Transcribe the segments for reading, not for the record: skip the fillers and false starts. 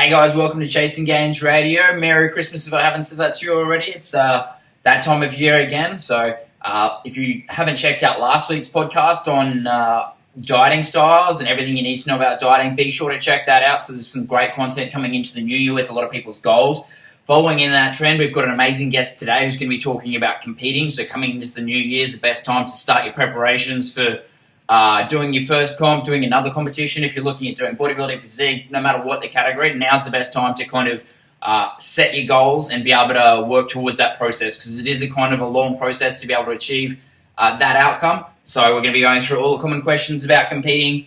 Hey guys, welcome to Chasing Gains Radio. Merry Christmas if I haven't said that to you already. It's that time of year again. So if you haven't checked out last week's podcast on dieting styles and everything you need to know about dieting, be sure to check that out. So there's some great content coming into the new year with a lot of people's goals. Following in that trend, we've got an amazing guest today who's going to be talking about competing. So coming into the new year is the best time to start your preparations for doing your first comp, doing another competition. If you're looking at doing bodybuilding, physique, no matter what the category, now's the best time to kind of set your goals and be able to work towards that process, because it is a kind of a long process to be able to achieve that outcome. So we're going to be going through all the common questions about competing,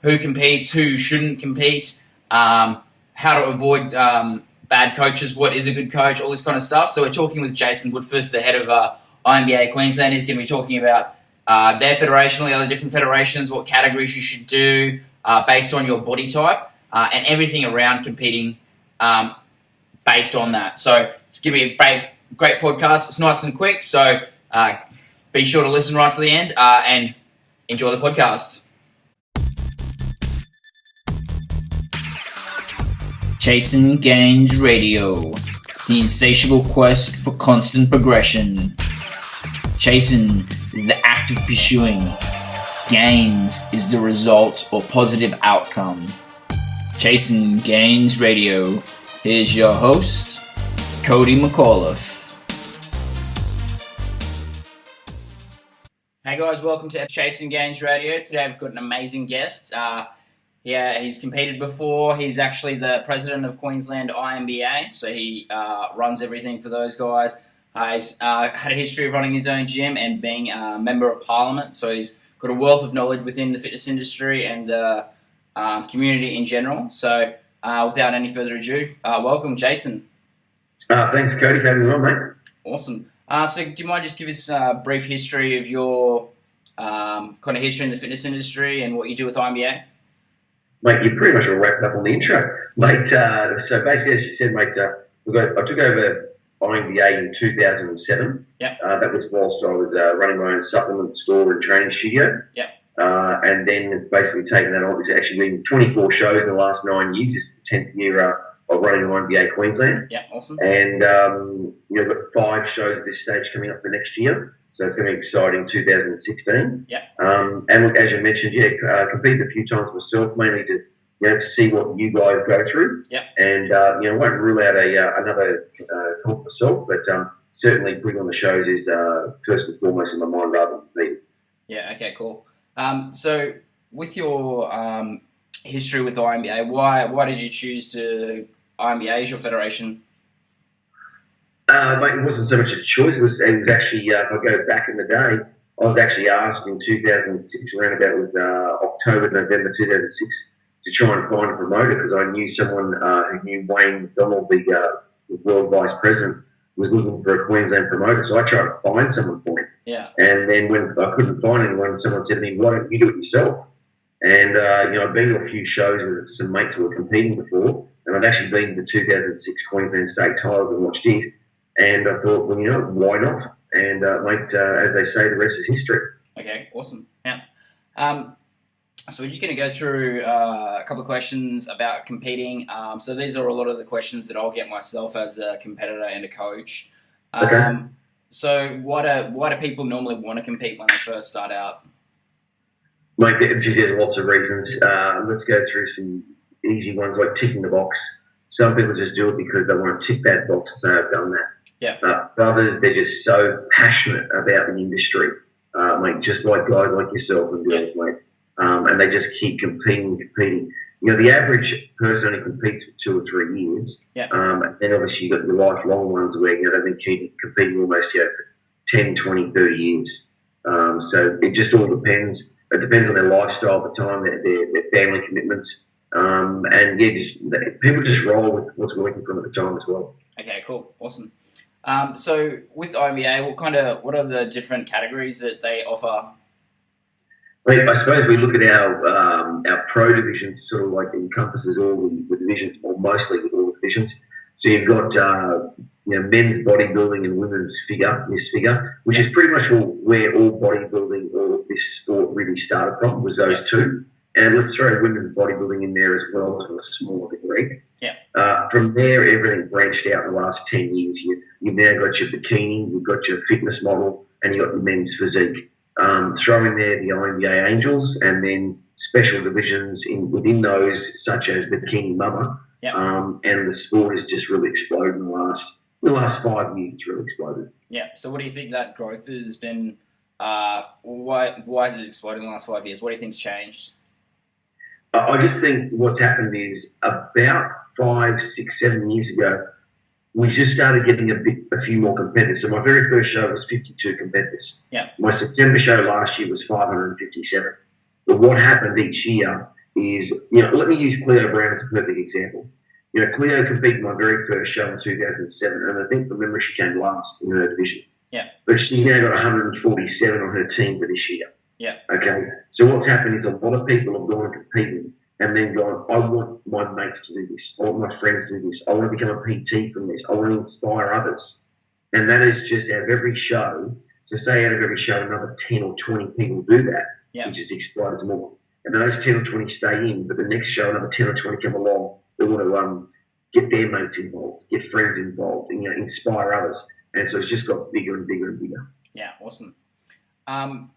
who competes, who shouldn't compete, how to avoid bad coaches, what is a good coach, all this kind of stuff. So we're talking with Jason Woodforth, the head of INBA Queensland. He's going to be talking about their federation, all the other different federations, what categories you should do based on your body type, and everything around competing based on that. So it's going to be a great podcast. It's nice and quick, so be sure to listen right to the end and enjoy the podcast. Chasing Gains Radio, the insatiable quest for constant progression. Chasing is the act of pursuing. Gains is the result or positive outcome. Chasing Gains Radio. Here's your host, Cody McAuliffe. Hey guys, welcome to Chasing Gains Radio. Today I've got an amazing guest. He's competed before. He's actually the president of Queensland INBA, so he runs everything for those guys. He's had a history of running his own gym and being a member of parliament, so he's got a wealth of knowledge within the fitness industry and the community in general. So without any further ado, welcome, Jason. Thanks, Cody, for having me on, mate. Awesome. So do you mind just give us a brief history of your kind of history in the fitness industry and what you do with INBA? Mate, you pretty much all wrapped up on the intro. Mate, so basically, as you said, mate, I took over INBA in 2007. Yep. That was whilst I was running my own supplement store and training studio. Yep. And then basically taking that on. It's actually been 24 shows in the last 9 years. It's the 10th year of running INBA Queensland. Yeah, awesome. And we've got 5 shows at this stage coming up for next year. So it's going to be exciting, 2016. Yeah. And look, as you mentioned, competed a few times myself, mainly to see what you guys go through. Yeah. And won't rule out another comp myself, but certainly putting on the shows is first and foremost in my mind rather than competing. Yeah. Okay. Cool. So with your history with the INBA, why did you choose to INBA as your federation? Mate, it wasn't so much a choice. It was actually, if I go back in the day, I was actually asked in 2006, around about October, November 2006, to try and find a promoter, because I knew someone who knew Wayne McDonald, the world vice president, was looking for a Queensland promoter. So I tried to find someone for him. Yeah. And then when I couldn't find anyone, someone said to me, "Why don't you do it yourself?" And I've been to a few shows with some mates who were competing before, and I'd actually been to the 2006 Queensland State Trials and watched it. And I thought, well, why not? And, mate, as they say, the rest is history. Okay, awesome. Yeah. So we're just going to go through a couple of questions about competing. So these are a lot of the questions that I'll get myself as a competitor and a coach. Okay. So why do people normally want to compete when they first start out? Mate, there's lots of reasons. Let's go through some easy ones, like ticking the box. Some people just do it because they want to tick that box and say, I've done that. Yeah. Others, they're just so passionate about the industry, mate, just like guys like yourself and girls, mate. And they just keep competing. The average person only competes for 2 or 3 years. Yeah. And obviously you've got the lifelong ones where, they've been competing almost, for 10, 20, 30 years. So it just all depends. It depends on their lifestyle at the time, their family commitments. People just roll with what's working for them at the time as well. Okay, cool. Awesome. So with INBA, what are the different categories that they offer? I suppose we look at our pro division, sort of like encompasses all the divisions, or mostly with all the divisions. So you've got men's bodybuilding and women's Miss Figure, which is pretty much where all bodybuilding or this sport really started from, was those two. and let's throw women's bodybuilding in there as well to a smaller degree. Yeah. From there, everything branched out in the last 10 years. You've now got your bikini, you've got your fitness model, and you've got your men's physique. Throw in there the INBA Angels, and then special divisions within those, such as Bikini Mama. Yeah. And the sport has just really exploded in the last 5 years. It's really exploded. Yeah. So what do you think that growth has been? Why has it exploded in the last 5 years? What do you think's changed? I just think what's happened is about 5, 6, 7 years ago, we just started getting a few more competitors. So my very first show was 52 competitors. Yeah. My September show last year was 557. But what happened each year is, let me use Cleo Brown as a perfect example. Cleo competed in my very first show in 2007, and I think from memory she came last in her division. Yeah. But she's now got 147 on her team for this year. Yeah. Okay. So what's happened is a lot of people have gone and competed and then gone, I want my mates to do this. I want my friends to do this. I want to become a PT from this. I want to inspire others. And that is just out of every show. So say out of every show, another 10 or 20 people do that, which is exploded more. And those 10 or 20 stay in, but the next show, another 10 or 20 come along. They want to get their mates involved, get friends involved, and inspire others. And so it's just got bigger and bigger and bigger. Yeah, awesome.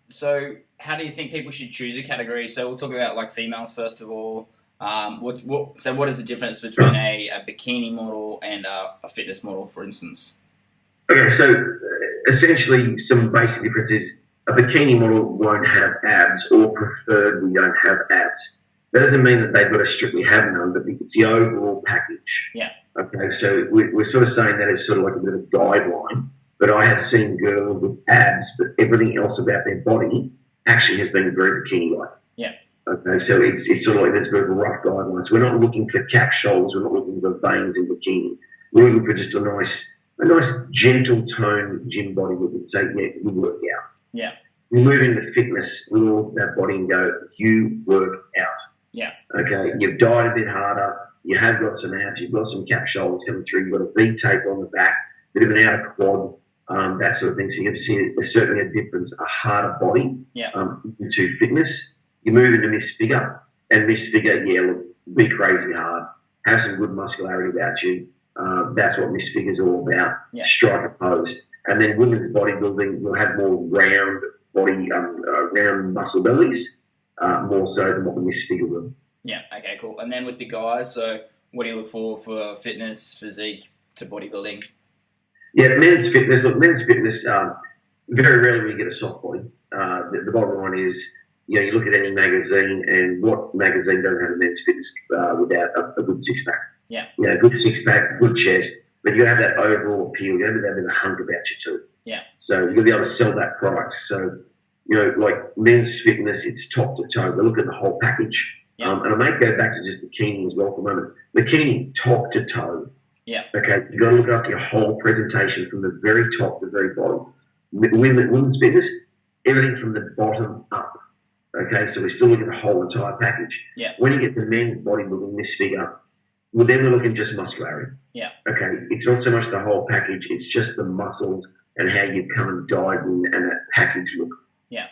So how do you think people should choose a category? So we'll talk about like females first of all. What is the difference between a bikini model and a fitness model, for instance? Okay, so essentially some basic differences. A bikini model won't have abs, or preferably don't have abs. That doesn't mean that they've got to strictly have none, but it's the overall package. Yeah. Okay, so we're sort of saying that as sort of like a bit of a guideline, but I have seen girls with abs, but everything else about their body actually has been very bikini-like. Yeah. Okay, so it's sort of like that's very rough guidelines. We're not looking for cap shoulders, we're not looking for veins in bikini. We're looking for just a nice gentle tone gym body we would say, yeah, you work out. Yeah. We move into fitness, we look at that body and go, you work out. Yeah. Okay, you've died a bit harder, you have got some abs, you've got some cap shoulders coming through, you've got a V tape on the back, a bit of an outer quad, that sort of thing. So you've seen there's certainly a difference, a harder body into fitness. You move into misfigure, and misfigure, look, be crazy hard, have some good muscularity about you. That's what misfigure's all about. Yeah. Strike a pose. And then women's bodybuilding, you'll have more round body, round muscle bellies, more so than what the misfigure will. Yeah, okay, cool. And then with the guys, so what do you look for fitness, physique to bodybuilding? Yeah, men's fitness, very rarely will you get a soft body. The bottom line is, you look at any magazine, and what magazine doesn't have a men's fitness without a good six-pack? Yeah. Good six-pack, good chest, but you have that overall appeal. You have that bit of hunk about you too. Yeah. So you'll be able to sell that product. So, like men's fitness, it's top to toe. They look at the whole package. Yeah. And I may go back to just bikini as well for a moment. Bikini, top to toe. Yeah. Okay, you've got to look after your whole presentation from the very top to the very bottom. Women's fitness, everything from the bottom up. Okay, so we're still looking at the whole entire package. Yeah. When you get the men's bodybuilding, this figure, well, then we're looking just muscularity. Yeah. Okay, it's not so much the whole package, it's just the muscles and how you've come and died in and that package look. Yeah.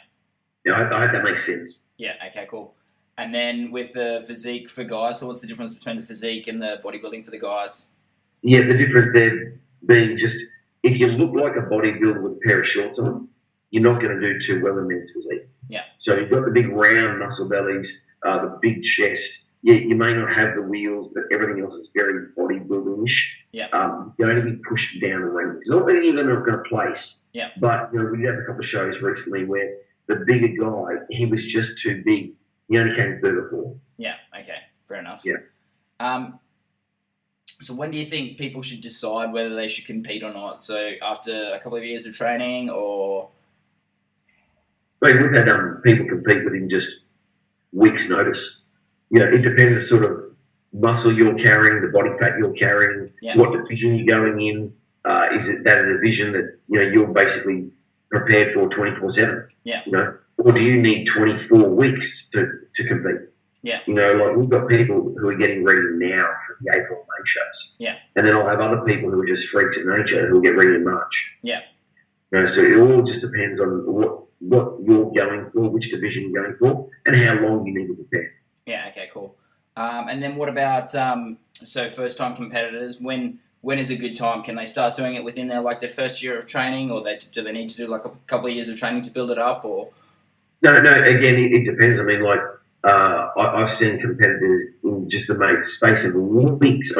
I hope that makes sense. Yeah, okay, cool. And then with the physique for guys, so what's the difference between the physique and the bodybuilding for the guys? Yeah, the difference there being just, if you look like a bodybuilder with a pair of shorts on, you're not going to do too well in men's physique. Yeah. So you've got the big round muscle bellies, the big chest. Yeah, you may not have the wheels, but everything else is very bodybuilding-ish. Yeah. You're going to be pushed down the ring. It's not that you're not going to place. Yeah. But we had a couple of shows recently where the bigger guy, he was just too big. He only came third or fourth. Yeah. Okay. Fair enough. Yeah. So when do you think people should decide whether they should compete or not? So after a couple of years of training, or? I mean, we've had people compete within just weeks' notice. It depends the sort of muscle you're carrying, the body fat you're carrying, what division you're going in. Is it that a division that you're basically prepared for 24/7? Yeah. Or do you need 24 weeks to compete? Yeah. Like we've got people who are getting ready now for the April and May shows. Yeah. And then I'll have other people who are just freaks of nature who will get ready in March. Yeah. So it all just depends on what you're going for, which division you're going for, and how long you need to prepare. Yeah. Okay. Cool. And then what about so first time competitors? When is a good time? Can they start doing it within their first year of training, or do they need to do like a couple of years of training to build it up? Or No. Again, it depends. I mean, like I've seen competitors in just the space of weeks,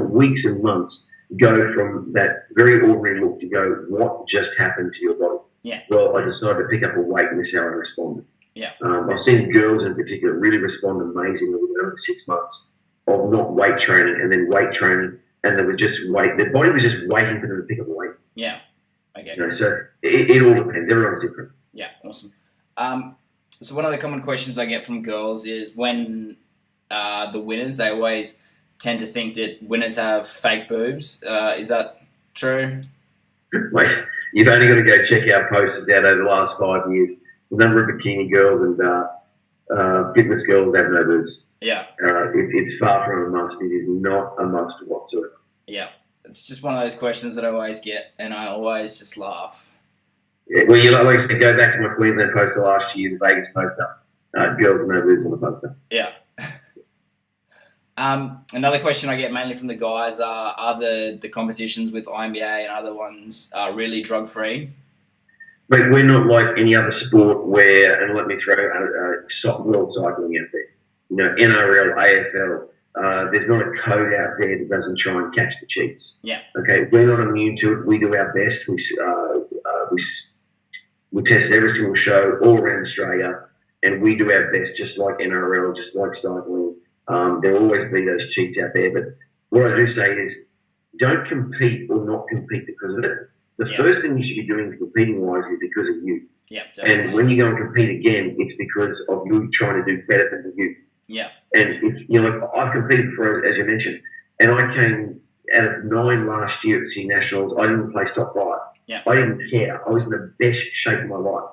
weeks and months, go from that very ordinary look to go, what just happened to your body? Yeah. Well, I decided to pick up a weight, and this is how I responded. Yeah. I've seen girls in particular really respond amazingly within 6 months of not weight training and then weight training, and they were just their body was just waiting for them to pick up a weight. Yeah. Okay. So it all depends. Everyone's different. Yeah. Awesome. So one of the common questions I get from girls is when the winners, they always tend to think that winners have fake boobs. Is that true? Wait, you've only got to go check our posters out over the last 5 years. The number of bikini girls and fitness girls have no boobs. Yeah. It's far from a must. It is not a must whatsoever. Yeah. It's just one of those questions that I always get, and I always just laugh. Yeah, well, like I said, go back to my Queensland poster last year, the Vegas poster. Girls with no boobs on the poster. Yeah. Another question I get mainly from the guys are the competitions with INBA and other ones really drug-free? But we're not like any other sport where, and let me throw world cycling out there. NRL, AFL, there's not a code out there that doesn't try and catch the cheats. Yeah. Okay, we're not immune to it. We do our best. We test every single show all around Australia, and we do our best, just like NRL, just like cycling. There will always be those cheats out there, but what I do say is don't compete or not compete because of it. The first thing you should be doing competing-wise is because of you. Yeah, definitely. And when you go and compete again, it's because of you trying to do better than you. Yeah. And I've competed before, as you mentioned, and I came out of 9 last year at the Sydney Nationals. I didn't place top 5. Yeah. I didn't care. I was in the best shape of my life.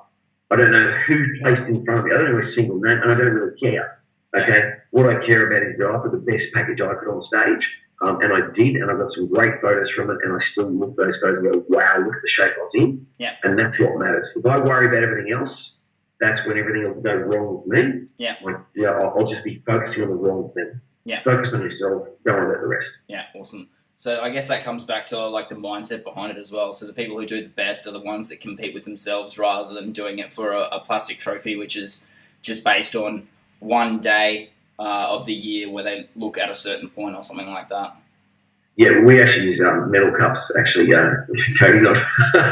I don't know who placed in front of me. I don't know a single name, and I don't really care. Okay? Yeah. What I care about is that I put the best package I could on stage. And I did, and I got some great photos from it, and I still look at those photos and go, wow, look at the shape I was in. Yeah. And that's what matters. If I worry about everything else, that's when everything will go wrong with me. Yeah. I'll just be focusing on the wrong thing. Yeah. Focus on yourself, don't worry about the rest. Yeah, awesome. So I guess that comes back to like the mindset behind it as well. So the people who do the best are the ones that compete with themselves rather than doing it for a plastic trophy, which is just based on one day of the year where they look at a certain point or something like that. Yeah, we actually use metal cups, actually, Cody. I know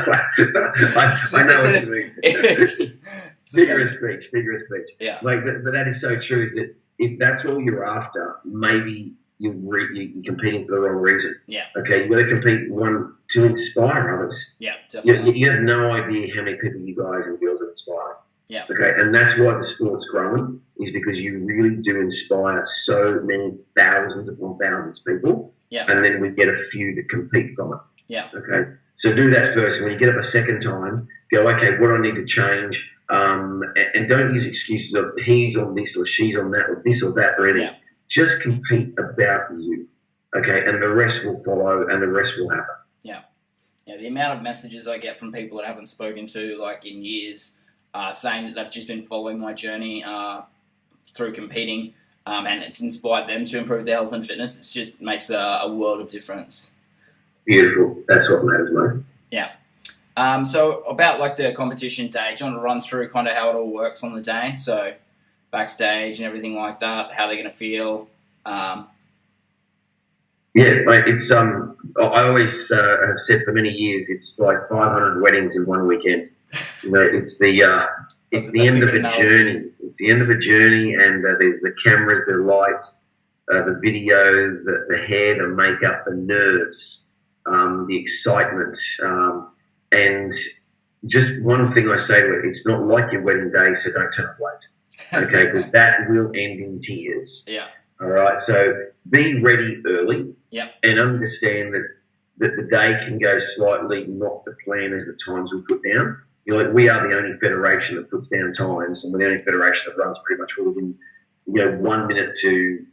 what you mean. Vigorous speech. Yeah. But that is so true, is that if that's all you're after, maybe you're competing for the wrong reason. Yeah. Okay, you've got to compete, to inspire others. Yeah, definitely. You have no idea how many people you guys and girls are inspiring. Yeah. Okay, and that's why the sport's growing, is because you really do inspire so many thousands upon thousands of people. Yeah. And then we get a few that compete from it. Yeah. Okay. So do that first. When you get up a second time, go, okay, what do I need to change? And don't use excuses of he's on this or she's on that or this or that or anything. Yeah. Just compete about you. Okay. And the rest will follow and the rest will happen. Yeah. Yeah. The amount of messages I get from people that I haven't spoken to like in years saying that they've just been following my journey through competing. And it's inspired them to improve their health and fitness. It just makes a world of difference. Beautiful. That's what matters most. Yeah. So about like the competition day, do you want to run through kind of how it all works on the day? So backstage and everything like that, how they're going to feel. Yeah, mate, it's I always have said for many years it's like 500 weddings in one weekend. It's the end of a journey. It's the end of a journey, and there's the cameras, the lights, the video, the hair, the makeup, the nerves, the excitement, and just one thing I say to it: it's not like your wedding day, so don't turn up late, okay? Because that will end in tears. Yeah. All right. So be ready early. Yeah. And understand that the day can go slightly not the plan as the times we put down. We are the only federation that puts down times, and we're the only federation that runs pretty much within, 1 minute to,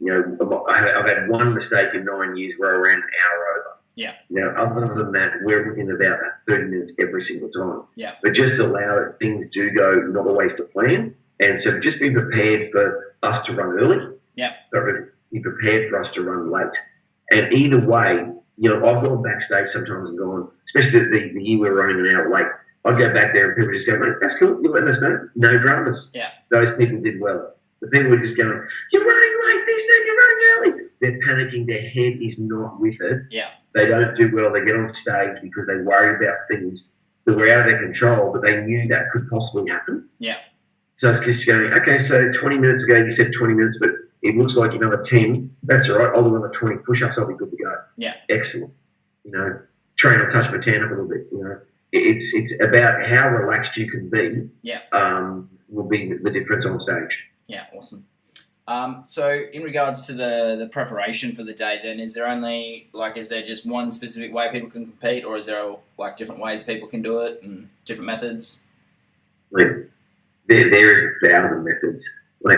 I've had one mistake in 9 years where I ran an hour over. Yeah. Other than that, we're within about 30 minutes every single time. Yeah. But just allow it, things do go not always to plan, and so just be prepared for us to run early. Yeah. So be prepared for us to run late. And either way, I've gone backstage sometimes and gone, especially the year we were running an hour late, I'd go back there and people just go, mate, that's cool, you're letting us know. No dramas. Yeah. Those people did well. The people were just going, you're running late, you're running early. They're panicking, their head is not with it. Yeah. They don't do well, they get on stage because they worry about things that were out of their control, but they knew that could possibly happen. Yeah. So it's just going, okay, so 20 minutes ago you said 20 minutes, but it looks like another 10. That's all right. I'll do another 20 push-ups. I'll be good to go. Yeah. Excellent. Train on touch my tan up a little bit. It's about how relaxed you can be. Yeah. Will be the difference on stage. Yeah. Awesome. So in regards to the preparation for the day, then is there just one specific way people can compete, or is there different ways people can do it and different methods? There is 1,000 methods.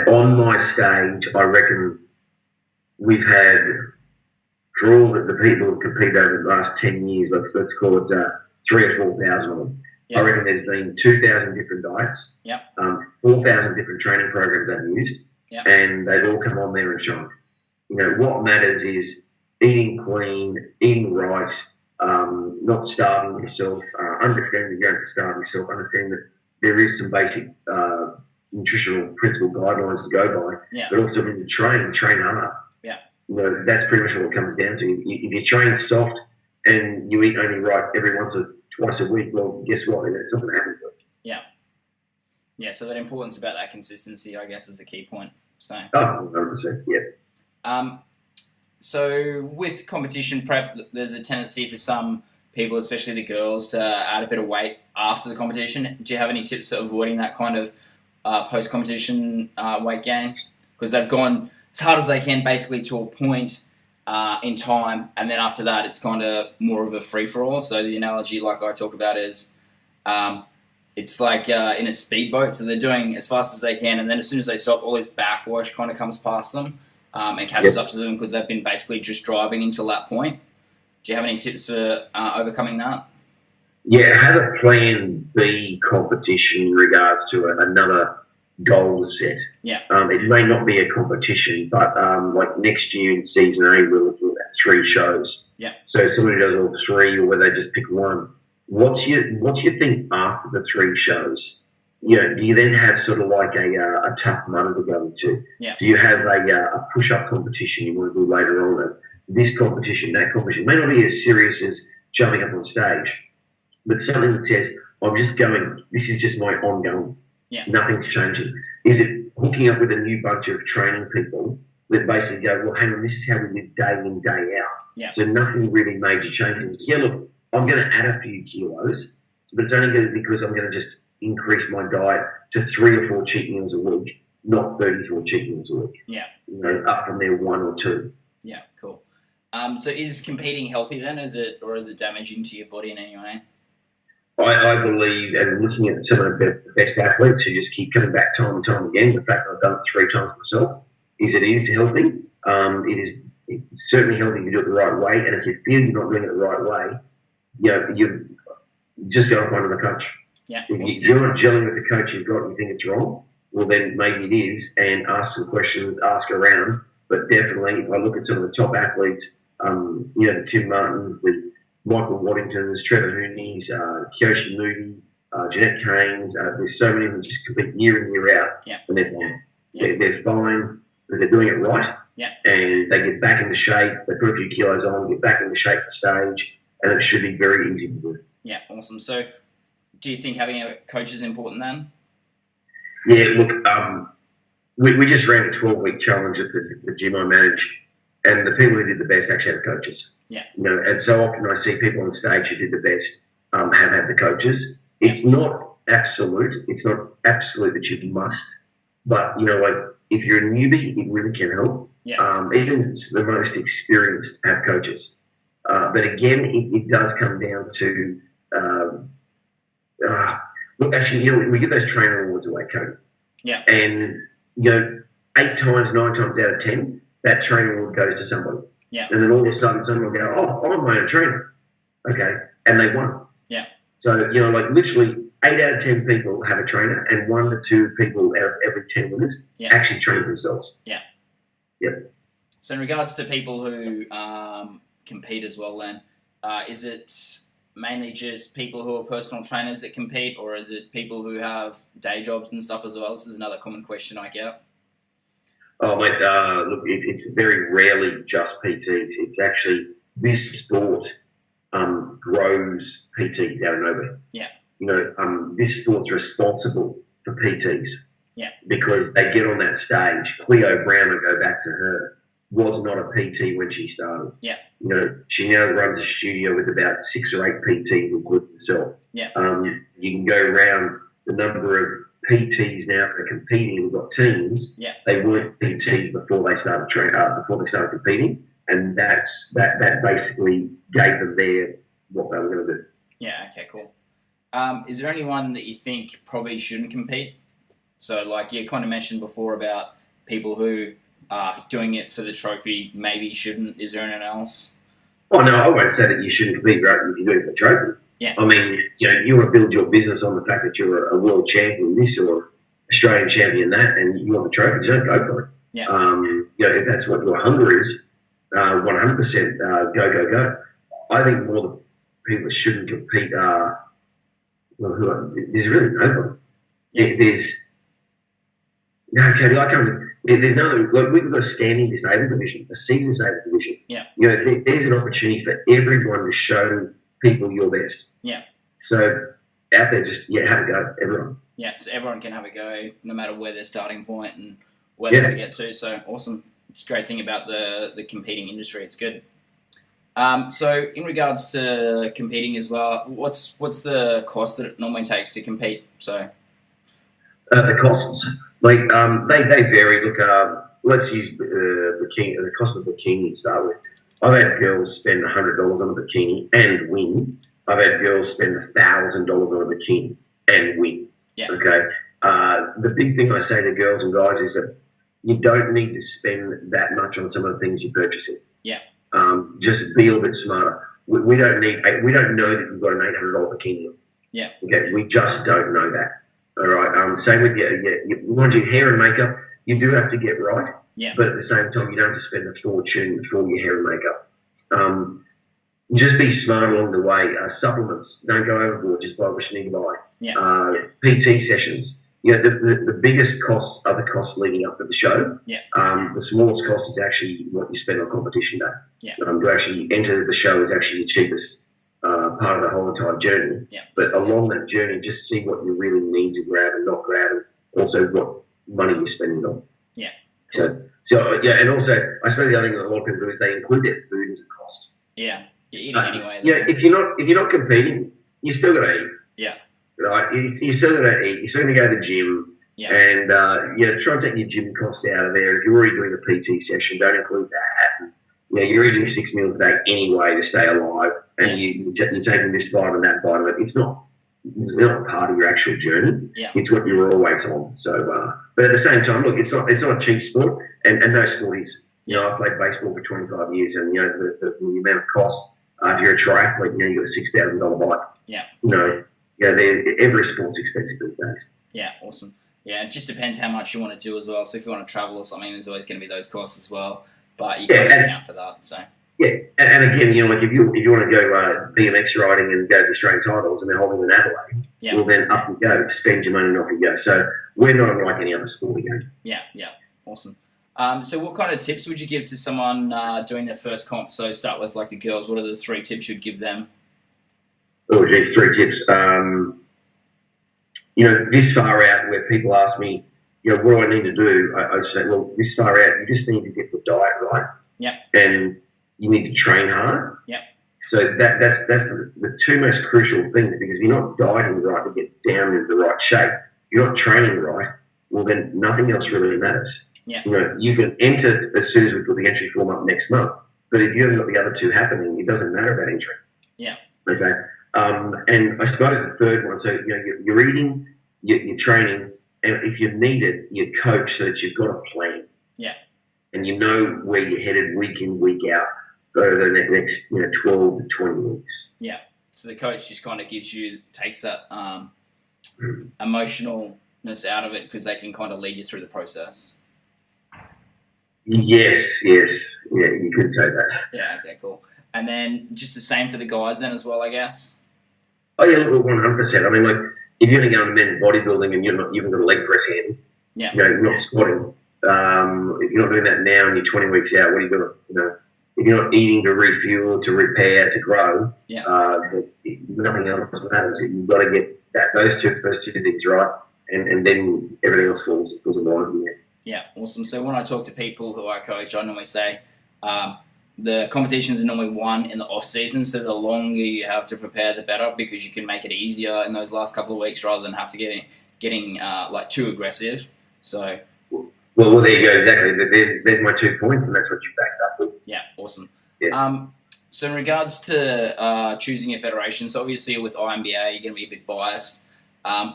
On my stage, I reckon we've had, for all the people who competed over the last 10 years, let's call it 3,000 or 4,000 of them. Yep. I reckon there's been 2,000 different diets, 4,000 different training programs I've used, and they've all come on there and shine. What matters is eating clean, eating right, not starving yourself, understanding you don't starve yourself, understanding that there is some basic nutritional principle guidelines to go by, but also when you train hard. Yeah. That's pretty much what it comes down to. If you train soft and you eat only right every once or twice a week, well, guess what? It's not going to happen. Yeah. Yeah, so that importance about that consistency, I guess, is the key point. So. 100%, yeah. So with competition prep, there's a tendency for some people, especially the girls, to add a bit of weight after the competition. Do you have any tips for avoiding that kind of post-competition weight gain? Because they've gone as hard as they can basically to a point in time, and then after that it's kind of more of a free-for-all. So the analogy I talk about is it's like in a speedboat, so they're doing as fast as they can, and then as soon as they stop, all this backwash kind of comes past them and catches up to them because they've been basically just driving until that point. Do you have any tips for overcoming that? Yeah, have a plan B competition in regards to another goal set. Yeah. It may not be a competition, but next year in season A, we're looking at 3 shows. Yeah. So somebody does all 3, or whether they just pick one. What's your thing after the 3 shows? Do you then have sort of like a tough mudder to go into? Yeah. Do you have a push-up competition you want to do later on? This competition, that competition may not be as serious as jumping up on stage, but something that says, I'm just going, this is just my ongoing. Yeah. Nothing's changing. Is it hooking up with a new bunch of training people that basically go, well, hang on, this is how we live day in, day out. Yeah. So nothing really major changes. Yeah, look, I'm going to add a few kilos, but it's only going to be because I'm going to just increase my diet to 3 or 4 cheat meals a week, not 34 cheat meals a week. Yeah. Up from there 1 or 2. Yeah, cool. So is competing healthy then, or is it damaging to your body in any way? I believe, and looking at some of the best athletes who just keep coming back time and time again, the fact that I've done it 3 times myself, is it is healthy. It's certainly healthy if you do it the right way, and if you feel you're not doing it the right way, you just go and find another coach. Yeah. If you're not gelling with the coach you've got and you think it's wrong, well then maybe it is, and ask some questions, ask around. But definitely, if I look at some of the top athletes, the Tim Martins, the Michael Waddingtons, Trevor Hooney's, Kyoshi Moody, Jeanette Kane's, there's so many of them just compete year in, year out, and they're fine. Yeah. They're fine because they're doing it right, and they get back into shape, they put a few kilos on, get back into shape for stage, and it should be very easy to do. Yeah, awesome. So do you think having a coach is important then? Yeah, look, we just ran a 12-week challenge at the gym I manage, and the people who did the best actually had coaches. Yeah. And so often I see people on stage who did the best have had the coaches. It's not absolute. It's not absolute that you must. But, if you're a newbie, it really can help. Yeah. Even the most experienced have coaches. But again, it does come down to, look, actually, we give those trainer awards away, Cody. Yeah. And, 8 times, 9 times out of 10, that trainer award goes to somebody. Yeah. And then all of a sudden someone will go, oh, I'm my own trainer. Okay. And they won. Yeah. So, literally 8 out of 10 people have a trainer, and 1 to 2 people out of every 10 winners actually trains themselves. Yeah. Yep. So in regards to people who compete as well, then, is it mainly just people who are personal trainers that compete, or is it people who have day jobs and stuff as well? This is another common question I get. Oh, mate, look, it's very rarely just PTs. It's actually this sport grows PTs out of nowhere. Yeah. This sport's responsible for PTs. Yeah. Because they get on that stage. Cleo Brown, I go back to her, was not a PT when she started. Yeah. She now runs a studio with about 6 or 8 PTs, including herself. Yeah. You can go around the number of PTs now that are competing. We've got teams. Yeah. They weren't PTs before they started competing, and that basically gave them what they were going to do. Yeah. Okay. Cool. Is there anyone that you think probably shouldn't compete? So, like you kind of mentioned before about people who are doing it for the trophy, maybe shouldn't. Is there anyone else? Oh, no, I won't say that you shouldn't compete if you're doing it for the trophy. Yeah. I mean, you want to build your business on the fact that you're a world champion this or Australian champion that, and you want the trophy, don't go for it. Yeah. If that's what your hunger is, 100% go. I think more the people that shouldn't compete are, there's really nobody. Yeah. There's no, we've got a standing disabled division, a seating disabled division. Yeah. There's an opportunity for everyone to show people your best. Yeah. So out there, just have a go, everyone. Yeah, so everyone can have a go, no matter where their starting point and where they're going to get to. So awesome. It's a great thing about the competing industry. It's good. So in regards to competing as well, what's the cost that it normally takes to compete? So the costs, like they vary. Look, let's use the cost of the bikini to start with. I've had girls spend $100 on a bikini and win. I've had girls spend $1,000 on a bikini and win. Yeah. Okay. The big thing I say to girls and guys is that you don't need to spend that much on some of the things you're purchasing. Yeah. Just be a little bit smarter. We don't know that you've got an $800 bikini on. Yeah. Okay. We just don't know that. All right. Same with your hair and makeup. You do have to get right. Yeah. But at the same time, you don't have to spend a fortune for your hair and makeup. Just be smart along the way. Supplements, don't go overboard. Just buy what you need to buy. Yeah. PT sessions. The biggest costs are the costs leading up to the show. Yeah. The smallest cost is actually what you spend on competition day. Yeah. To actually enter the show is actually the cheapest part of the whole entire journey. Yeah. But along that journey, just see what you really need to grab and not grab, and also what money you're spending on. Yeah. Cool. So and also I suppose the other thing that a lot of people do is they include their food as a cost. Yeah. You're eating anyway. If you're not competing, you still got to eat. Yeah. Right. You still got to eat. You're still going to go to the gym. Yeah. And try and take your gym costs out of there. If you're already doing a PT session, don't include that. And, you're eating 6 meals a day anyway to stay alive, and you're taking this vitamin, that vitamin. It's not part of your actual journey. Yeah. It's what you're always on. So, but at the same time, look, it's not a cheap sport, and no sport is. I played baseball for 25 years, and the amount of cost. If you're a triathlete, you got a $6,000 bike. Yeah. Every sport's expensive these days. Yeah, awesome. Yeah, it just depends how much you want to do as well. So if you want to travel or something, there's always going to be those costs as well. But you got to account for that. So yeah, and again, like if you want to go BMX riding and go to the Australian titles and they're holding in Adelaide, well then up you go, spend your money and off you go. So we're not like any other sport again. Yeah, awesome. So what kind of tips would you give to someone doing their first comp? So start with like the girls. What are the 3 tips you'd give them? Oh, geez, 3 tips. This far out where people ask me, what do I need to do? I say, well, this far out, you just need to get the diet right. Yeah. And you need to train hard. Yeah. So that's the 2 most crucial things, because if you're not dieting right to get down into the right shape, you're not training right, well then nothing else really matters. Yeah. You can enter as soon as we put the entry form up next month, but if you haven't got the other 2 happening, it doesn't matter about entry. Yeah. Okay. And I suppose the third one, so you're eating, you're training, and if you need it, you coach so that you've got a plan. Yeah. And you know where you're headed week in, week out over the next 12 to 20 weeks. Yeah. So the coach just kind of takes that emotionalness out of it, because they can kind of lead you through the process. Yes, yes, yeah, you could say that. Yeah, okay, cool. And then just the same for the guys then as well, I guess. Oh yeah, look, 100%. I mean, like if you're going to go into men's bodybuilding and you haven't got a leg press in, Yeah. you're not squatting. If you're not doing that now and you're 20 weeks out, what are you going to, if you're not eating to refuel, to repair, to grow, nothing else matters. You've got to get those first two things right, and then everything else falls in line from there. Yeah, awesome. So when I talk to people who I coach, I normally say the competitions are normally won in the off season. So the longer you have to prepare, the better, because you can make it easier in those last couple of weeks rather than have to getting like too aggressive. So. Well, there you go. Exactly. There's my 2 points, and that's what you backed up with. Yeah, awesome. Yeah. So in regards to choosing a federation, so obviously with INBA, you're going to be a bit biased.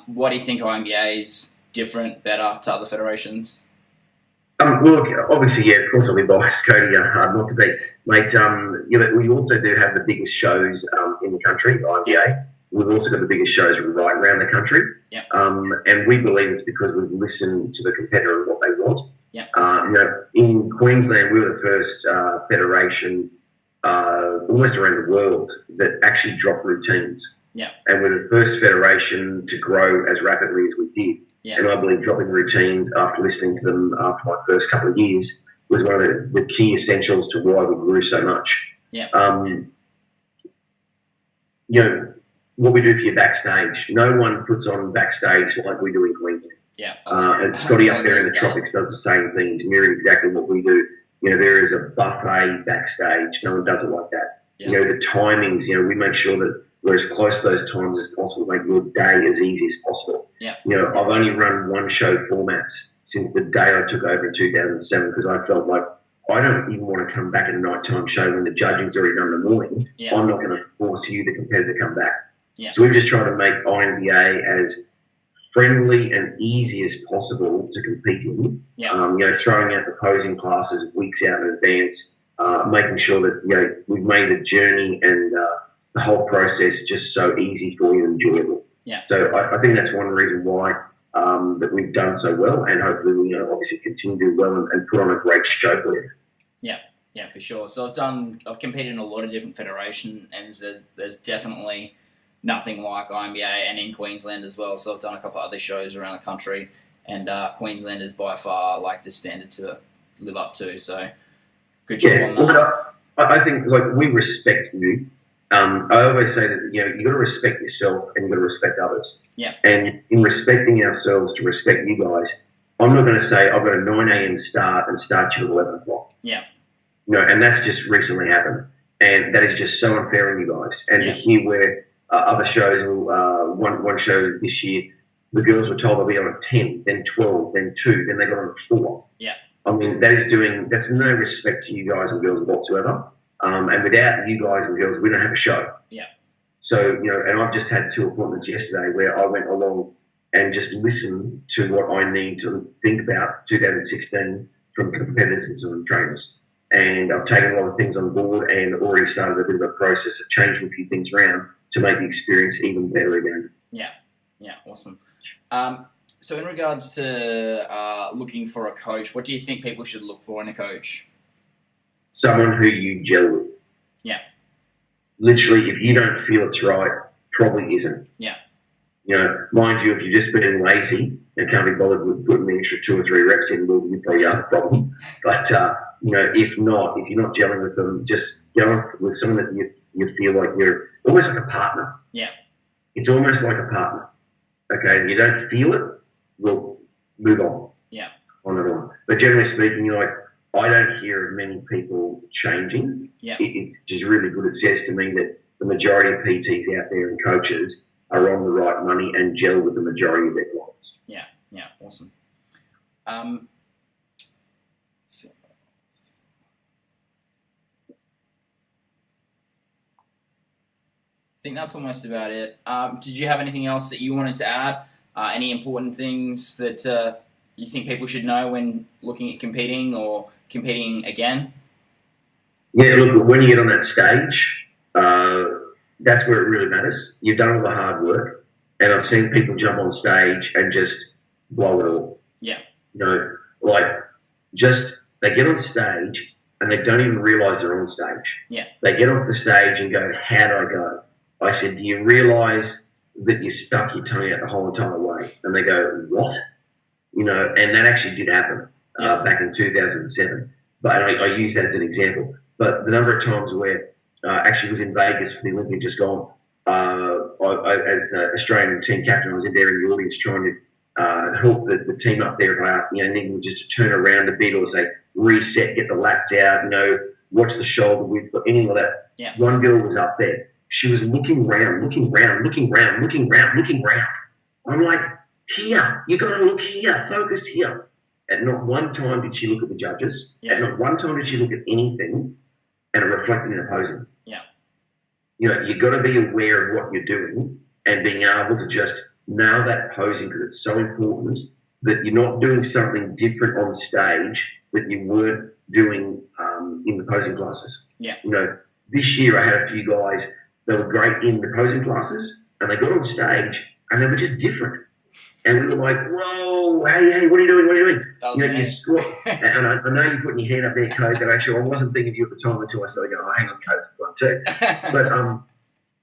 What do you think INBA is different, better to other federations? Well, obviously, yeah, of course I'll be biased, Cody, not to be. Mate, we also do have the biggest shows in the country, INBA. We've also got the biggest shows right around the country. Yeah. And we believe it's because we've listened to the competitor and what they want. Yeah. In Queensland, we were the first federation almost around the world that actually dropped routines. Yeah. And we're the first federation to grow as rapidly as we did. Yeah. And I believe dropping routines after listening to them after my first couple of years was one of the key essentials to why we grew so much. Yeah. What we do for you backstage, no one puts on backstage like we do in Queensland. Yeah. And Scotty up there in the tropics does the same thing. It's mirrored exactly what we do. There is a buffet backstage. No one does it like that. Yeah. The timings, we make sure that we're as close to those times as possible, make your day as easy as possible. Yeah. I've only run one show formats since the day I took over in 2007, because I felt like I don't even want to come back at a nighttime show when the judging's already done in the morning. Yeah. I'm not going to force you, the competitor, to come back. Yeah. So we've just tried to make INBA as friendly and easy as possible to compete in. Yeah. Throwing out the posing classes weeks out in advance, making sure that we've made the journey and the whole process just so easy for you and enjoyable. Yeah. So I think that's one reason why that we've done so well, and hopefully we obviously continue to do well and put on a great show for you. Yeah, for sure. So I've competed in a lot of different federations, and there's definitely nothing like INBA, and in Queensland as well. So I've done a couple of other shows around the country, and Queensland is by far like the standard to live up to. So good job on that. Well, I think we respect you. I always say that you've got to respect yourself and you've got to respect others. Yeah. And in respecting ourselves to respect you guys, I'm not going to say I've got a 9 a.m. start and start you at 11 o'clock. Yeah. And that's just recently happened, and that is just so unfair on you guys. And to hear where other shows, one show this year, the girls were told they'll be on at 10, then 12, then 2, then they got on at 4. Yeah. I mean, that's no respect to you guys and girls whatsoever. And without you guys and girls, we don't have a show. Yeah. So, and I've just had 2 appointments yesterday where I went along and just listened to what I need to think about 2016 from competitors and some trainers. And I've taken a lot of things on board and already started a bit of a process of changing a few things around to make the experience even better again. Yeah, awesome. So in regards to looking for a coach, what do you think people should look for in a coach? Someone who you gel with. Yeah. Literally, if you don't feel it's right, probably isn't. Yeah. Mind you, if you're just being lazy and can't be bothered with putting the extra 2 or 3 reps in, well, you probably are the problem. But, if you're not gelling with them, just go with someone that you feel like you're almost like a partner. Yeah. It's almost like a partner. Okay, if you don't feel it, we'll move on. Yeah. On and on. But generally speaking, I don't hear of many people changing. Yeah. It's just really good. It says to me that the majority of PTs out there and coaches are on the right money and gel with the majority of their clients. Yeah, awesome. I think that's almost about it. Did you have anything else that you wanted to add? Any important things that you think people should know when looking at competing or competing again? Yeah, look, when you get on that stage, that's where it really matters. You've done all the hard work, and I've seen people jump on stage and just blow it all. Yeah. Just They get on stage and they don't even realise they're on stage. Yeah. They get off the stage and go, how do I go? I said, do you realise that you stuck your tongue out the whole entire way? And they go, what? You know, and that actually did happen back in 2007. But I use that as an example. But the number of times where actually was in Vegas for the Olympic just gone, as Australian team captain, I was in there in the audience trying to help the team up there, needing just to turn around a bit or say, reset, get the lats out, you know, watch the shoulder width, or anything like that. Yeah. One girl was up there. She was looking round. I'm like, here, you got to look here, focus here. At not one time did she look at the judges. Yeah. At not one time did she look at anything, and it reflected in her posing. Yeah. You know, you've got to be aware of what you're doing and being able to just nail that posing, because it's so important that you're not doing something different on stage that you weren't doing in the posing classes. Yeah. You know, this year I had a few guys that were great in the posing classes, and they got on stage and they were just different. And we were like, whoa, hey, what are you doing? You know, you squat. And I know you're putting your hand up there, Coach, and actually I wasn't thinking of you at the time until I started going, hang on, Coach, one too.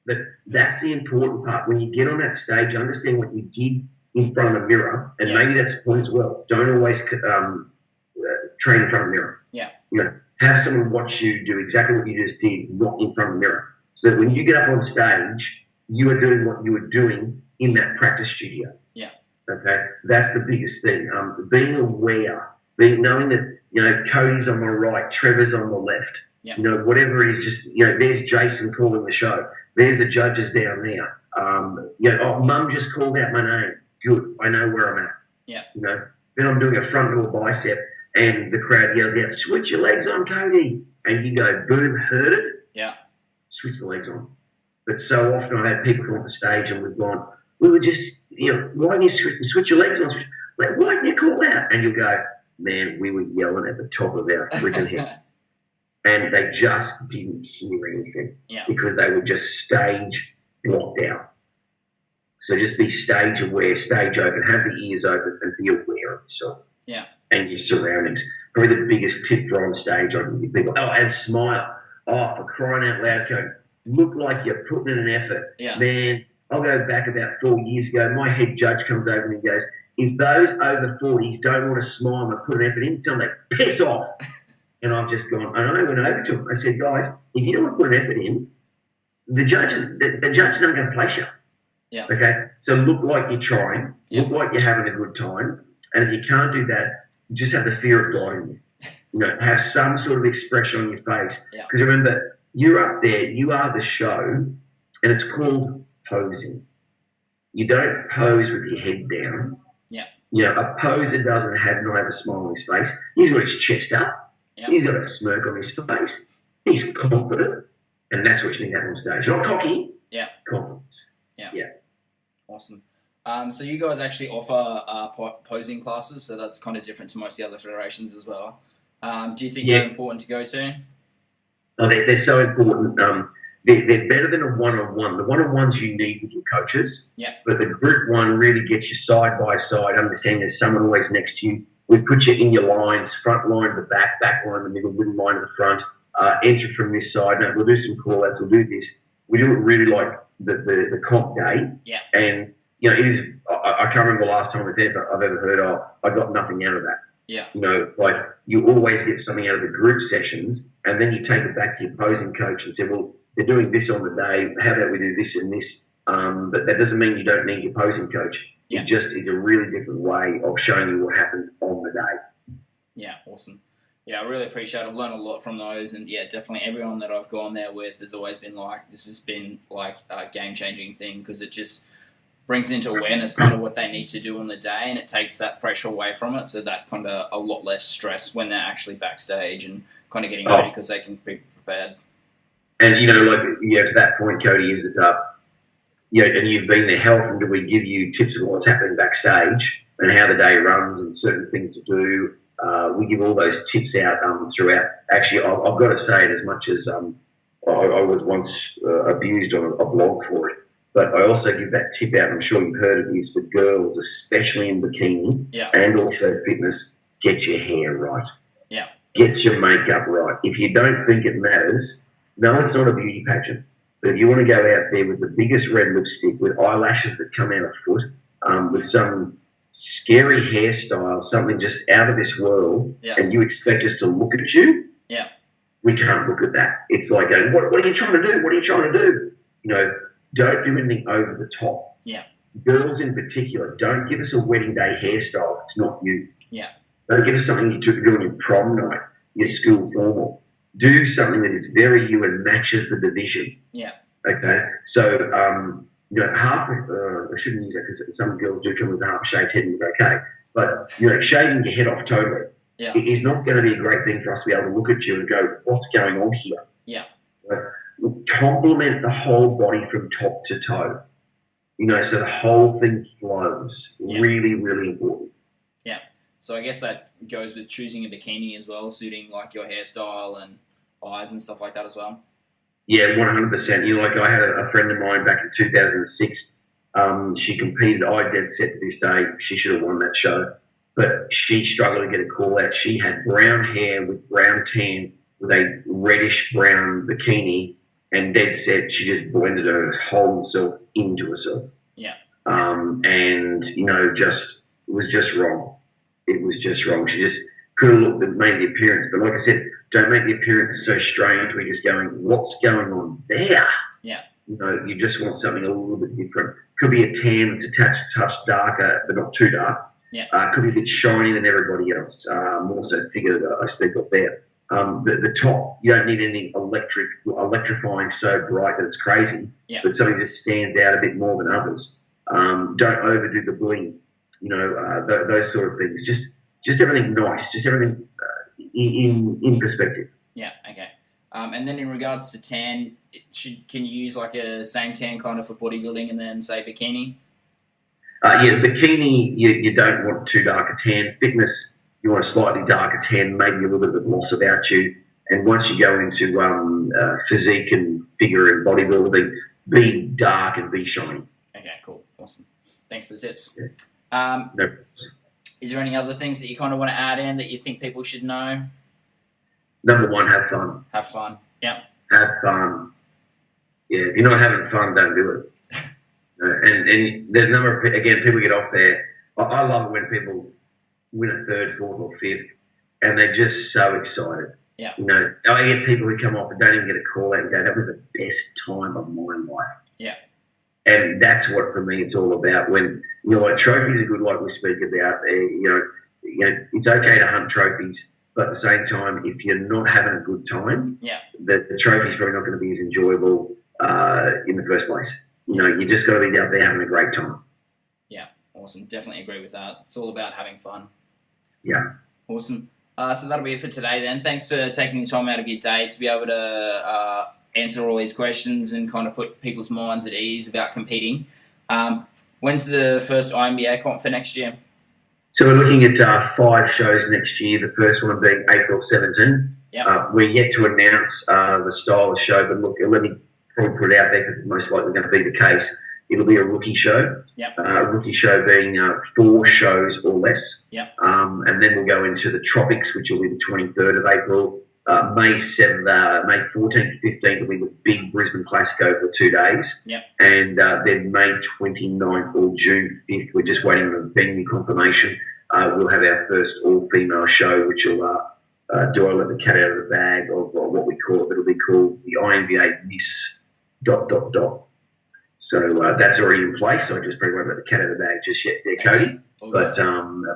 But that's the important part. When you get on that stage, understand what you did in front of a mirror, and maybe that's a point as well. Don't always train in front of a mirror. Yeah. You know, have someone watch you do exactly what you just did, not in front of a mirror. So that when you get up on stage, you are doing what you were doing in that practice studio. Yeah. Okay, that's the biggest thing. Being aware, knowing that, you know, Cody's on my right, Trevor's on the left. Yeah. You know, whatever it is, just, you know, there's Jason calling the show. There's the judges down there. You know, oh, Mum just called out my name. Good, I know where I'm at. Yeah. You know, then I'm doing a front door bicep, and the crowd yells out, "Switch your legs on, Cody!" And you go, "Boom, heard it." Yeah. Switch the legs on. But so often I've had people come off the stage and we've gone, we were just, you know, why didn't you switch your legs on? Like, why didn't you call out? And you'll go, man, we were yelling at the top of our freaking head. And they just didn't hear anything because they were just stage blocked out. So just be stage aware, stage open, have the ears open, and be aware of yourself and your surroundings. Probably the biggest tip for on stage I can give people. Oh, and smile. Oh, for crying out loud, Coach. Look like you're putting in an effort. Yeah. Man, I'll go back about 4 years ago. My head judge comes over and he goes, if those over 40s don't want to smile and put an effort in, tell them to piss off. And I've just gone, and I went over to him. I said, guys, if you don't want to put an effort in, the judges aren't going to place you. Yeah. Okay? So look like you're trying. Look like you're having a good time. And if you can't do that, just have the fear of God in you. You know, have some sort of expression on your face. Because remember, you're up there, you are the show, and it's called posing. You don't pose with your head down. Yeah. You know, a poser doesn't have a smile on his face. He's got his chest up. Yeah. He's got a smirk on his face. He's confident. And that's what you need to have on stage. Not cocky. Yeah. Confidence. Yeah. Awesome. So you guys actually offer posing classes, so that's kind of different to most of the other federations as well. Do you think they're important to go to? Oh, they're so important. They're better than a one-on-one. The one-on-ones you need with your coaches. Yeah. But the group one really gets you side by side, understanding there's someone always next to you. We put you in your lines, front line to the back line to the middle, middle line to the front, enter from this side. No, we'll do some call-outs, we'll do this. We do it really like the comp day. Yeah. And, you know, it is, I can't remember the last time I've ever heard, I got nothing out of that. Yeah. You know, like you always get something out of the group sessions, and then you take it back to your posing coach and say, well, they're doing this on the day. How about we do this and this? But that doesn't mean you don't need your posing coach. Yeah. It just is a really different way of showing you what happens on the day. Yeah, awesome. Yeah, I really appreciate it. I've learned a lot from those, and yeah, definitely everyone that I've gone there with has always been like, this has been like a game-changing thing because it just brings into awareness kind of what they need to do on the day, and it takes that pressure away from it, so that kind of a lot less stress when they're actually backstage and kind of getting ready because they can be prepared. And, you know, like, yeah, to that point, Cody, is that, you know, and you've been there, how often do we give you tips of what's happening backstage and how the day runs and certain things to do? We give all those tips out throughout. Actually, I've got to say it, as much as I was once abused on a blog for it, but I also give that tip out, I'm sure you've heard of this, for girls, especially in bikini and also fitness, get your hair right. Yeah. get your makeup right. If you don't think it matters, no, it's not a beauty pageant. But if you want to go out there with the biggest red lipstick, with eyelashes that come out of foot, with some scary hairstyle, something just out of this world, and you expect us to look at you, we can't look at that. It's like, what are you trying to do? What are you trying to do? You know, don't do anything over the top. Yeah. Girls in particular, don't give us a wedding day hairstyle. It's not you. Yeah. Don't give us something you took to do on your prom night, your school formal. Do something that is very you and matches the division. Yeah. Okay. So, you know, I shouldn't use that because some girls do come with a half-shaved head and it's okay. But, you know, shaving your head off totally is not going to be a great thing for us to be able to look at you and go, what's going on here? Yeah. Compliment the whole body from top to toe. You know, so the whole thing flows. Yeah. Really, really important. Yeah. So I guess that goes with choosing a bikini as well, suiting like your hairstyle and eyes and stuff like that as well. Yeah, 100%. You know, like I had a friend of mine back in 2006. She competed. I dead set to this day. She should have won that show, but she struggled to get a call out. She had brown hair with brown tan with a reddish brown bikini, and dead set. She just blended her whole self into herself. Yeah. And you know, it was just wrong. It was just wrong. She just could have looked and made the appearance, but like I said, don't make the appearance so strange. We're just going, what's going on there? Yeah. You know, you just want something a little bit different. Could be a tan that's a touch darker, but not too dark. Yeah. Could be a bit shiny than everybody else. More so figure that I speak of there. The top, you don't need anything electrifying so bright that it's crazy, but something that stands out a bit more than others. Don't overdo the bling. You know, those sort of things. Just everything nice. Just everything in perspective. Yeah. Okay. And then in regards to tan, can you use like a same tan kind of for bodybuilding and then say bikini? Bikini, you don't want too dark a tan. Fitness, you want a slightly darker tan, maybe a little bit of gloss about you. And once you go into physique and figure and bodybuilding, be dark and be shiny. Okay, cool. Awesome. Thanks for the tips. Yeah. No. Is there any other things that you kind of want to add in that you think people should know? Number one, have fun. Have fun. Yeah. Have fun. Yeah, if you're not having fun, don't do it. And there's a number of, again, people get off there. I love it when people win a third, fourth, or fifth, and they're just so excited. Yeah. You know, I get people who come off and don't even get a call out and go, that was the best time of my life. Yeah. And that's what, for me, it's all about. When, you know, like trophies are good, like we speak about. You know, it's okay to hunt trophies, but at the same time, if you're not having a good time, the trophy's probably not going to be as enjoyable in the first place. You know, you just got to be out there having a great time. Yeah, awesome. Definitely agree with that. It's all about having fun. Yeah. Awesome. So that'll be it for today then. Thanks for taking the time out of your day to be able to answer all these questions and kind of put people's minds at ease about competing. When's the first INBA comp for next year? So we're looking at 5 shows next year, the first one being April 17. Yep. We're yet to announce the style of show, but look, let me probably put it out there because it's most likely going to be the case. It'll be a rookie show. Yep. A rookie show being 4 shows or less. Yep. And then we'll go into the Tropics, which will be the 23rd of April. May 7th, May 14th to 15th will be the big Brisbane Classic over 2 days. Yep. And then May 29th or June 5th, we're just waiting for venue confirmation. We'll have our first all-female show, which will, do I let the cat out of the bag of what we call it? It'll be called the INBA Miss ... So that's already in place. So I just probably won't let the cat out of the bag just yet there, Cody. But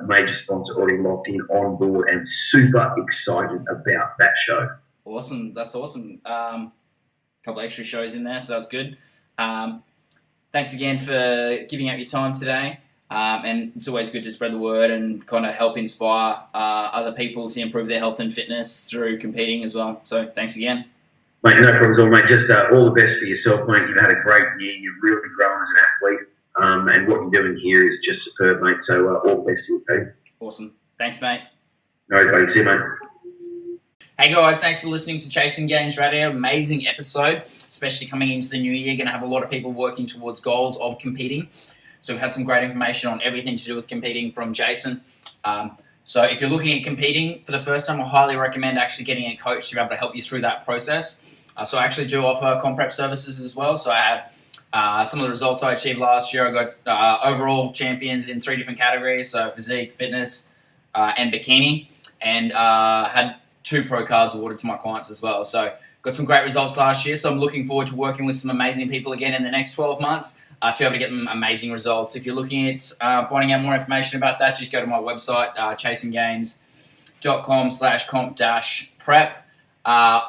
major sponsor already locked in, on board, and super excited about that show. Awesome. That's awesome. Couple extra shows in there, so that's good. Thanks again for giving up your time today. And it's always good to spread the word and kind of help inspire other people to improve their health and fitness through competing as well. So thanks again. Mate, no problems at all, mate. Just all the best for yourself, mate. You've had a great year. You've really grown as an athlete. And what you're doing here is just superb, mate. So all the best to you, Pete. Awesome. Thanks, mate. No, buddy. See you, mate. Hey, guys. Thanks for listening to Chasing Gains Radio. Amazing episode, especially coming into the new year. Going to have a lot of people working towards goals of competing. So we've had some great information on everything to do with competing from Jason. So if you're looking at competing for the first time, I highly recommend actually getting a coach to be able to help you through that process. So I actually do offer comp prep services as well. So I have some of the results I achieved last year. I got overall champions in 3 different categories, so physique, fitness, and bikini, and had 2 pro cards awarded to my clients as well. So got some great results last year. So I'm looking forward to working with some amazing people again in the next 12 months to be able to get them amazing results. If you're looking at finding out more information about that, just go to my website, chasinggains.com/comp-prep,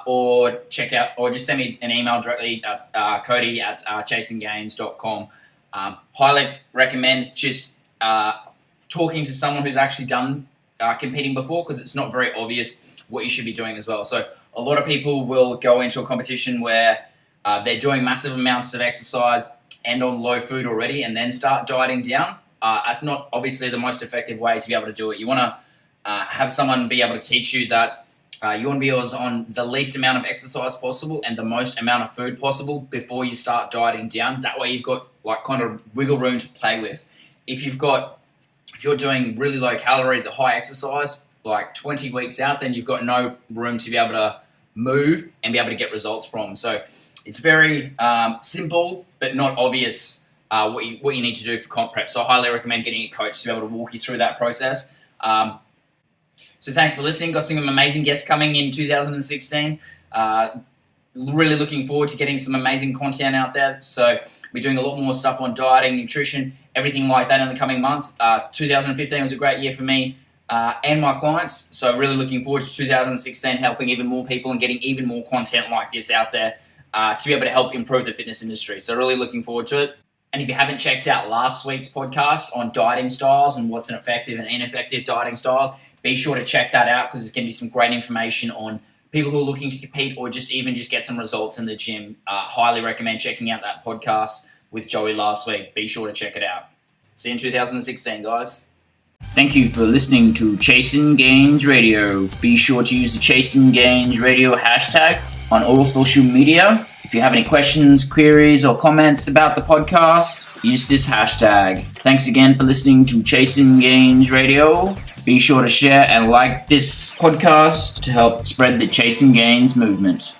or check out, or just send me an email directly at cody@chasinggains.com. Highly recommend just talking to someone who's actually done competing before, because it's not very obvious what you should be doing as well. So a lot of people will go into a competition where they're doing massive amounts of exercise and on low food already, and then start dieting down. That's not obviously the most effective way to be able to do it. You want to have someone be able to teach you that you want to be on the least amount of exercise possible and the most amount of food possible before you start dieting down. That way you've got like kind of wiggle room to play with. If you're doing really low calories at high exercise, like 20 weeks out, then you've got no room to be able to move and be able to get results from. So it's very simple, but not obvious what you need to do for comp prep. So I highly recommend getting a coach to be able to walk you through that process. So thanks for listening. Got some amazing guests coming in 2016. Really looking forward to getting some amazing content out there. So we're doing a lot more stuff on dieting, nutrition, everything like that in the coming months. 2015 was a great year for me and my clients. So really looking forward to 2016, helping even more people and getting even more content like this out there to be able to help improve the fitness industry. So really looking forward to it. And if you haven't checked out last week's podcast on dieting styles and what's an effective and ineffective dieting styles, be sure to check that out, because there's going to be some great information on people who are looking to compete or just get some results in the gym. Highly recommend checking out that podcast with Joey last week. Be sure to check it out. See you in 2016, guys. Thank you for listening to Chasing Gains Radio. Be sure to use the Chasing Gains Radio hashtag on all social media. If you have any questions, queries, or comments about the podcast, use this hashtag. Thanks again for listening to Chasing Gains Radio. Be sure to share and like this podcast to help spread the Chasing Gains movement.